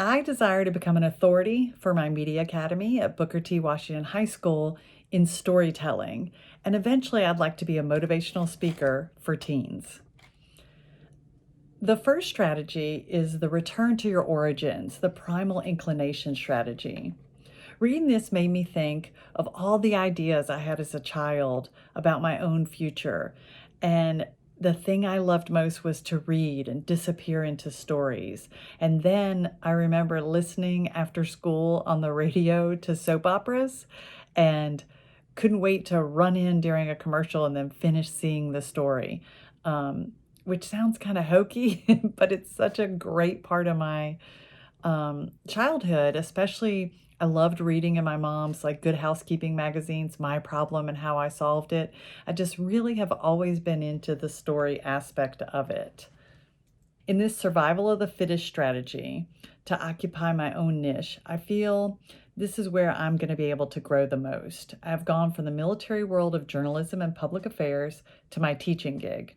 I desire to become an authority for my media academy at Booker T. Washington High School in storytelling, and eventually I'd like to be a motivational speaker for teens. The first strategy is the return to your origins, the primal inclination strategy. Reading this made me think of all the ideas I had as a child about my own future. And the thing I loved most was to read and disappear into stories. And then I remember listening after school on the radio to soap operas and couldn't wait to run in during a commercial and then finish seeing the story. Which sounds kind of hokey, but it's such a great part of my childhood. Especially I loved reading in my mom's like Good Housekeeping magazines, My Problem and How I Solved It. I just really have always been into the story aspect of it. In this survival of the fittest strategy to occupy my own niche, I feel this is where I'm going to be able to grow the most. I've gone from the military world of journalism and public affairs to my teaching gig.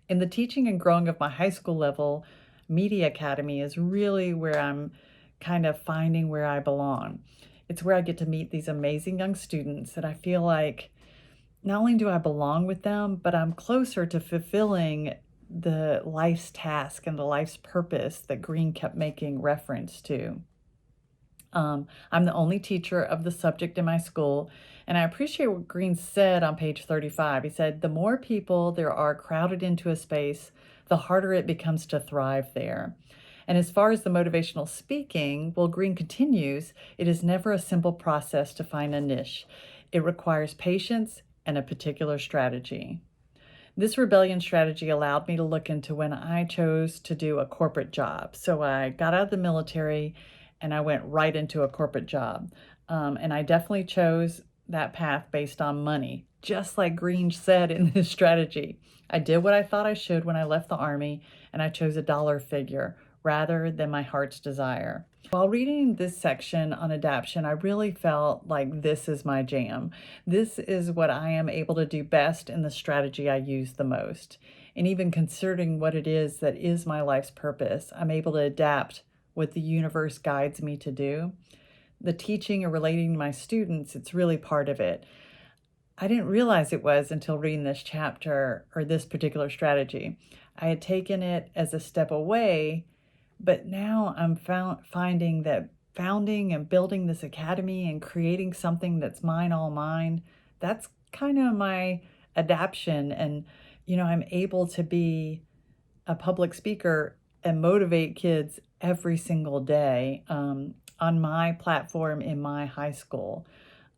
In the teaching and growing of my high school level, Media Academy is really where I'm kind of finding where I belong. It's where I get to meet these amazing young students that I feel like not only do I belong with them, but I'm closer to fulfilling the life's task and the life's purpose that Green kept making reference to. I'm the only teacher of the subject in my school, and I appreciate what Green said on page 35. He said, the more people there are crowded into a space, the harder it becomes to thrive there. And as far as the motivational speaking, well, Green continues, it is never a simple process to find a niche. It requires patience and a particular strategy. This rebellion strategy allowed me to look into when I chose to do a corporate job. So I got out of the military and I went right into a corporate job. And I definitely chose that path based on money, just like Green said in his strategy. I did what I thought I should when I left the Army, and I chose a dollar figure rather than my heart's desire. While reading this section on adaptation, I really felt like this is my jam. This is what I am able to do best and the strategy I use the most. And even considering what it is that is my life's purpose, I'm able to adapt what the universe guides me to do. The teaching and relating to my students, it's really part of it. I didn't realize it was until reading this chapter or this particular strategy. I had taken it as a step away, but now I'm finding that founding and building this academy and creating something that's mine, all mine, that's kind of my adaptation. And, I'm able to be a public speaker and motivate kids every single day on my platform in my high school.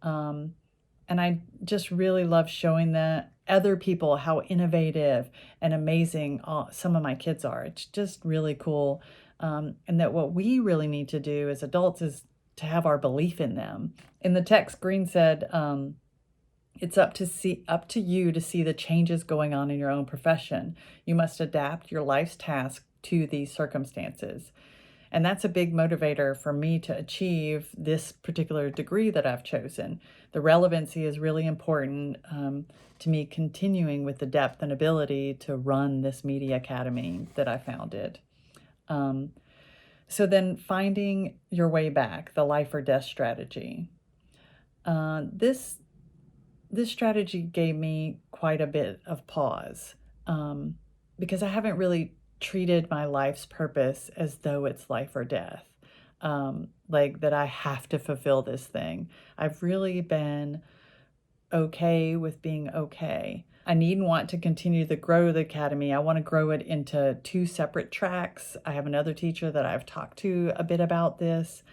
And I just really love showing the other people how innovative and amazing some of my kids are. It's just really cool. And that what we really need to do as adults is to have our belief in them. In the text, Green said, it's up to you to see the changes going on in your own profession. You must adapt your life's task to these circumstances. And that's a big motivator for me to achieve this particular degree that I've chosen. The relevancy is really important to me continuing with the depth and ability to run this media academy that I founded. So then finding your way back, the life or death strategy. This strategy gave me quite a bit of pause because I haven't really treated my life's purpose as though it's life or death, like that I have to fulfill this thing. I've really been okay with being okay. I need and want to continue to grow the academy. I want to grow it into 2 separate tracks. I have another teacher that I've talked to a bit about this.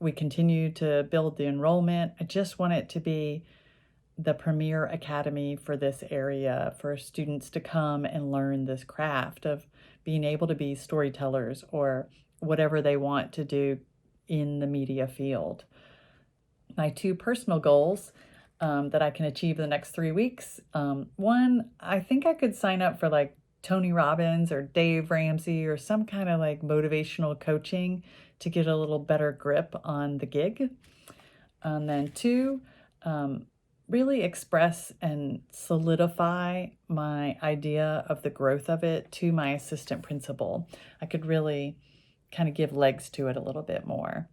We continue to build the enrollment. I just want it to be the premier academy for this area, for students to come and learn this craft of being able to be storytellers or whatever they want to do in the media field. My 2 personal goals that I can achieve in the next 3 weeks. One, I think I could sign up for like Tony Robbins or Dave Ramsey or some kind of like motivational coaching to get a little better grip on the gig. And then 2, really express and solidify my idea of the growth of it to my assistant principal. I could really kind of give legs to it a little bit more.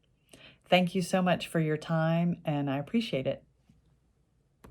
Thank you so much for your time, and I appreciate it.